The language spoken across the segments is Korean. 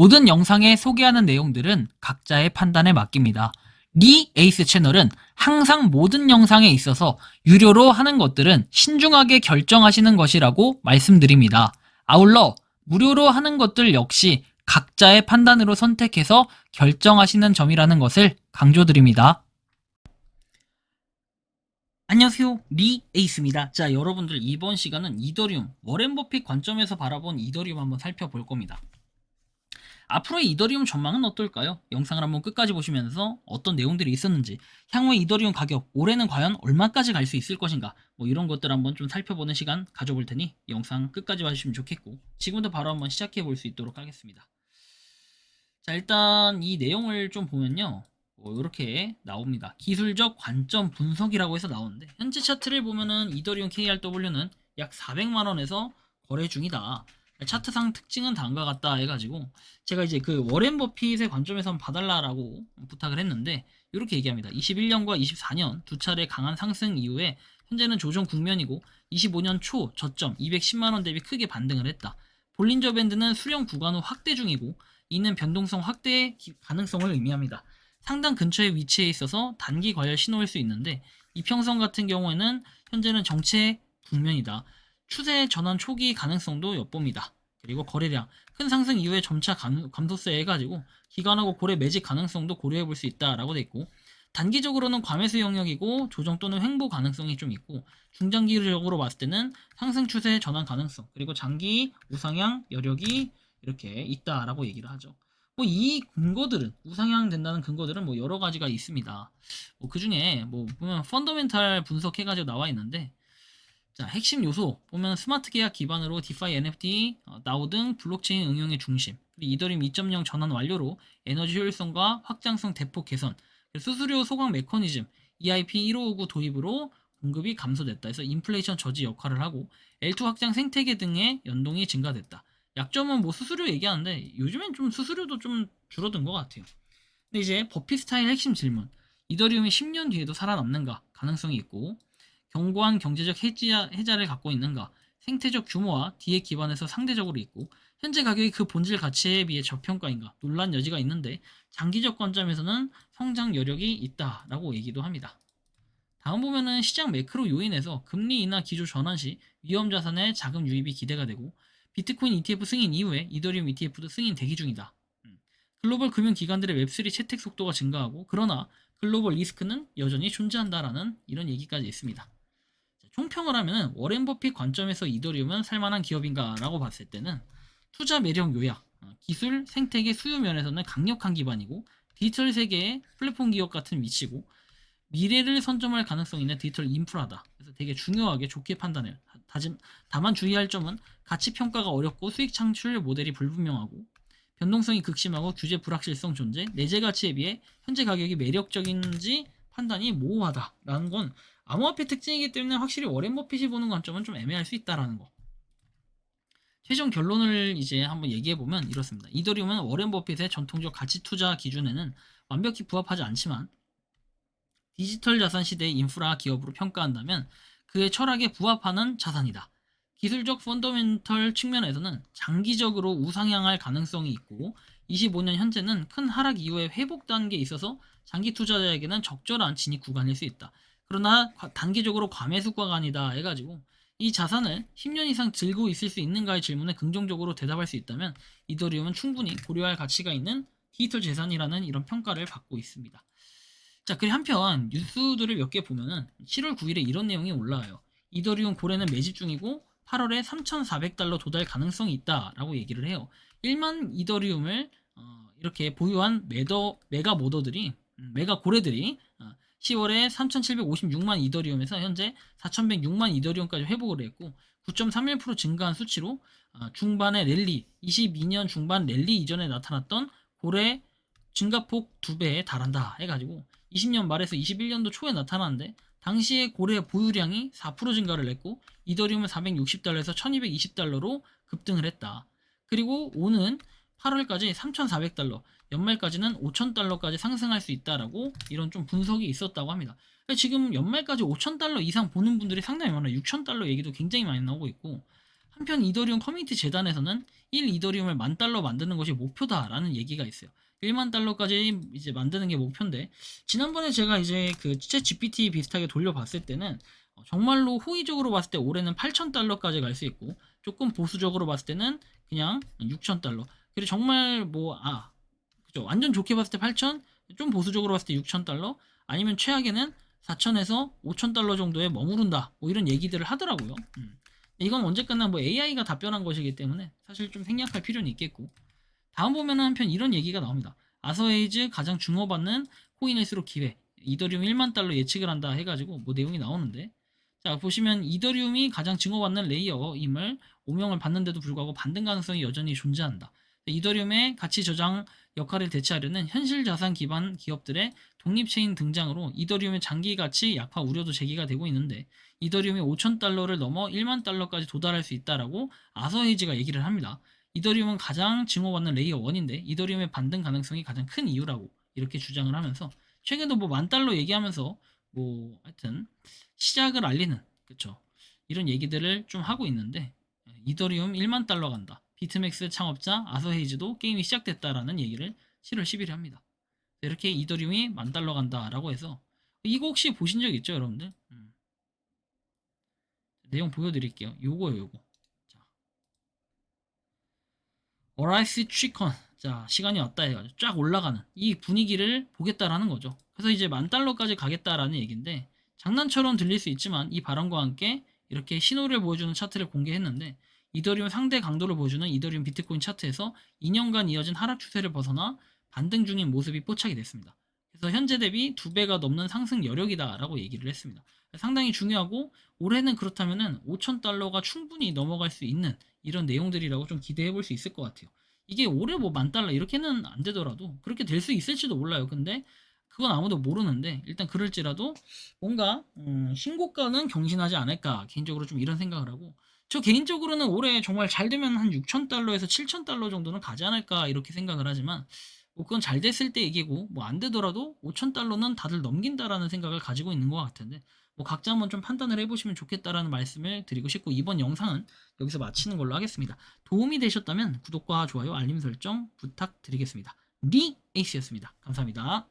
모든 영상에 소개하는 내용들은 각자의 판단에 맡깁니다. 리 에이스 채널은 항상 모든 영상에 있어서 유료로 하는 것들은 신중하게 결정하시는 것이라고 말씀드립니다. 아울러 무료로 하는 것들 역시 각자의 판단으로 선택해서 결정하시는 점이라는 것을 강조드립니다. 안녕하세요, 리 에이스입니다. 자, 여러분들 이번 시간은 이더리움, 워렌 버핏 관점에서 바라본 이더리움 한번 살펴볼 겁니다. 앞으로의 이더리움 전망은 어떨까요? 영상을 한번 끝까지 보시면서 어떤 내용들이 있었는지, 향후의 이더리움 가격, 올해는 과연 얼마까지 갈 수 있을 것인가, 이런 것들 한번 좀 살펴보는 시간 가져볼 테니 영상 끝까지 봐주시면 좋겠고, 지금부터 바로 한번 시작해 볼 수 있도록 하겠습니다. 자, 일단 이 내용을 좀 보면요, 이렇게 나옵니다. 기술적 관점 분석이라고 해서 나오는데, 현재 차트를 보면은 이더리움 KRW는 약 400만원에서 거래 중이다. 차트상 특징은 다음과 같다 해가지고 제가 이제 그 워렌 버핏의 관점에서 한번 봐달라라고 부탁을 했는데, 이렇게 얘기합니다. 21년과 24년 두 차례 강한 상승 이후에 현재는 조정 국면이고 25년 초 저점 210만원 대비 크게 반등을 했다. 볼린저 밴드는 수렴 구간 후 확대 중이고, 이는 변동성 확대 가능성을 의미합니다. 상단 근처에 위치해 있어서 단기 과열 신호일 수 있는데, 이평선 같은 경우에는 현재는 정체 국면이다. 추세 전환 초기 가능성도 엿봅니다. 그리고 거래량 큰 상승 이후에 점차 감소세 해가지고 기관하고 고래 매직 가능성도 고려해 볼 수 있다라고 돼 있고, 단기적으로는 과매수 영역이고 조정 또는 횡보 가능성이 좀 있고, 중장기적으로 봤을 때는 상승 추세 전환 가능성, 그리고 장기 우상향 여력이 이렇게 있다라고 얘기를 하죠. 이 근거들은, 우상향 된다는 근거들은 여러 가지가 있습니다. 그 중에 보면 펀더멘탈 분석해가지고 나와 있는데, 자, 핵심 요소 보면 스마트 계약 기반으로 디파이, NFT, 나우 등 블록체인 응용의 중심, 그리고 이더리움 2.0 전환 완료로 에너지 효율성과 확장성 대폭 개선, 수수료 소각 메커니즘, EIP 1559 도입으로 공급이 감소됐다. 그래서 인플레이션 저지 역할을 하고 L2 확장 생태계 등의 연동이 증가됐다. 약점은 수수료 얘기하는데 요즘엔 좀 수수료도 좀 줄어든 것 같아요. 근데 이제 버핏 스타일 핵심 질문, 이더리움이 10년 뒤에도 살아남는가 가능성이 있고, 견고한 경제적 해자를 갖고 있는가, 생태적 규모와 D에 기반해서 상대적으로 있고, 현재 가격이 그 본질 가치에 비해 저평가인가 논란 여지가 있는데, 장기적 관점에서는 성장 여력이 있다라고 얘기도 합니다. 다음 보면은 시장 매크로 요인에서 금리 인하 기조 전환 시 위험 자산의 자금 유입이 기대가 되고, 비트코인 ETF 승인 이후에 이더리움 ETF도 승인 대기 중이다. 글로벌 금융기관들의 웹3 채택 속도가 증가하고, 그러나 글로벌 리스크는 여전히 존재한다라는 이런 얘기까지 있습니다. 총평을 하면 워렌 버핏 관점에서 이더리움은 살만한 기업인가라고 봤을 때는 투자 매력 요약, 기술, 생태계, 수요 면에서는 강력한 기반이고, 디지털 세계의 플랫폼 기업 같은 위치고, 미래를 선점할 가능성 있는 디지털 인프라다. 그래서 되게 중요하게 좋게 판단해요. 다만 주의할 점은 가치 평가가 어렵고 수익 창출 모델이 불분명하고, 변동성이 극심하고 규제 불확실성 존재, 내재 가치에 비해 현재 가격이 매력적인지 판단이 모호하다라는 건 암호화폐 특징이기 때문에 확실히 워렌 버핏이 보는 관점은 좀 애매할 수 있다라는 거. 최종 결론을 이제 한번 얘기해보면 이렇습니다. 이더리움은 워렌 버핏의 전통적 가치 투자 기준에는 완벽히 부합하지 않지만, 디지털 자산 시대의 인프라 기업으로 평가한다면 그의 철학에 부합하는 자산이다. 기술적 펀더멘털 측면에서는 장기적으로 우상향할 가능성이 있고, 25년 현재는 큰 하락 이후의 회복 단계에 있어서 장기 투자자에게는 적절한 진입 구간일 수 있다. 그러나 단기적으로 과매수 구간이다 해가지고 이 자산을 10년 이상 들고 있을 수 있는가의 질문에 긍정적으로 대답할 수 있다면 이더리움은 충분히 고려할 가치가 있는 디지털 재산이라는 이런 평가를 받고 있습니다. 자, 그리고 한편 뉴스들을 몇 개 보면은 7월 9일에 이런 내용이 올라와요. 이더리움 고래는 매집 중이고 8월에 3,400달러 도달 가능성이 있다라고 얘기를 해요. 1만 이더리움을 이렇게 보유한 메가 모더들이, 메가 고래들이 10월에 3,756만 이더리움에서 현재 4,106만 이더리움까지 회복을 했고, 9.31% 증가한 수치로 중반의 랠리, 22년 중반 랠리 이전에 나타났던 고래 증가폭 2배에 달한다 해가지고 20년 말에서 21년도 초에 나타났는데, 당시에 고래 보유량이 4% 증가를 했고, 이더리움은 460달러에서 1220달러로 급등을 했다. 그리고 오는 8월까지 3,400달러, 연말까지는 5,000달러까지 상승할 수 있다라고 이런 좀 분석이 있었다고 합니다. 지금 연말까지 5,000달러 이상 보는 분들이 상당히 많아요. 6,000달러 얘기도 굉장히 많이 나오고 있고, 한편 이더리움 커뮤니티 재단에서는 1 이더리움을 10,000달러 만드는 것이 목표다라는 얘기가 있어요. 1만 달러까지 이제 만드는 게 목표인데, 지난번에 제가 이제 그 챗 GPT 비슷하게 돌려봤을 때는 정말로 호의적으로 봤을 때 올해는 8,000달러까지 갈 수 있고, 조금 보수적으로 봤을 때는 그냥 6,000달러. 그리고 정말 그죠. 완전 좋게 봤을 때 8,000, 좀 보수적으로 봤을 때 6,000달러, 아니면 최악에는 4,000에서 5,000달러 정도에 머무른다. 뭐 이런 얘기들을 하더라고요. 이건 언제까지나 뭐 AI가 답변한 것이기 때문에 사실 좀 생략할 필요는 있겠고. 다음 보면은 한편 이런 얘기가 나옵니다. 아서에이즈 가장 주목받는 코인일수록 기회. 이더리움 1만 달러 예측을 한다 해가지고 뭐 내용이 나오는데, 자 보시면 이더리움이 가장 증오받는 레이어임을 오명을 받는데도 불구하고 반등 가능성이 여전히 존재한다. 이더리움의 가치 저장 역할을 대체하려는 현실 자산 기반 기업들의 독립 체인 등장으로 이더리움의 장기 가치 약화 우려도 제기가 되고 있는데, 이더리움이 5,000달러를 넘어 1만 달러까지 도달할 수 있다라고 아서헤이즈가 얘기를 합니다. 이더리움은 가장 증오받는 레이어 1인데 이더리움의 반등 가능성이 가장 큰 이유라고 이렇게 주장을 하면서, 최근에도 뭐 10,000달러 얘기하면서 뭐 하여튼 시작을 알리는, 그쵸, 이런 얘기들을 좀 하고 있는데, 이더리움 1만 달러 간다. 비트맥스 창업자 아서헤이즈도 게임이 시작됐다라는 얘기를 7월 10일에 합니다. 이렇게 이더리움이 10,000달러 간다라고 해서, 이거 혹시 보신 적 있죠, 여러분들? 내용 보여드릴게요. 요거. 자, 어라이스 취컨. 자, 시간이 왔다 해가지고 쫙 올라가는 이 분위기를 보겠다라는 거죠. 그래서 이제 10,000달러까지 가겠다라는 얘기인데, 장난처럼 들릴 수 있지만 이 발언과 함께 이렇게 신호를 보여주는 차트를 공개했는데, 이더리움 상대 강도를 보여주는 이더리움 비트코인 차트에서 2년간 이어진 하락 추세를 벗어나 반등 중인 모습이 포착이 됐습니다. 그래서 현재 대비 2배가 넘는 상승 여력이다라고 얘기를 했습니다. 상당히 중요하고, 올해는 그렇다면은 5,000달러가 충분히 넘어갈 수 있는 이런 내용들이라고 좀 기대해 볼 수 있을 것 같아요. 이게 올해 뭐 10,000달러 이렇게는 안 되더라도 그렇게 될 수 있을지도 몰라요. 근데 그건 아무도 모르는데, 일단 그럴지라도 뭔가 신고가는 경신하지 않을까, 개인적으로 좀 이런 생각을 하고, 저 개인적으로는 올해 정말 잘 되면 한 6,000달러에서 7,000달러 정도는 가지 않을까 이렇게 생각을 하지만, 뭐 그건 잘 됐을 때 얘기고, 뭐 안 되더라도 5,000달러는 다들 넘긴다라는 생각을 가지고 있는 것 같은데, 뭐 각자 한번 좀 판단을 해보시면 좋겠다라는 말씀을 드리고 싶고, 이번 영상은 여기서 마치는 걸로 하겠습니다. 도움이 되셨다면 구독과 좋아요, 알림 설정 부탁드리겠습니다. 리 에이스였습니다. 감사합니다.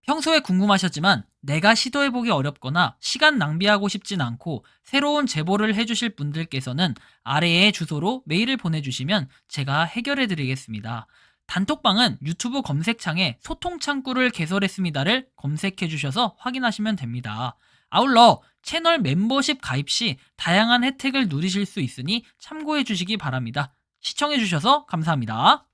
평소에 궁금하셨지만 내가 시도해보기 어렵거나 시간 낭비하고 싶진 않고 새로운 제보를 해주실 분들께서는 아래의 주소로 메일을 보내주시면 제가 해결해드리겠습니다. 단톡방은 유튜브 검색창에 소통창구를 개설했습니다를 검색해주셔서 확인하시면 됩니다. 아울러 채널 멤버십 가입 시 다양한 혜택을 누리실 수 있으니 참고해주시기 바랍니다. 시청해주셔서 감사합니다.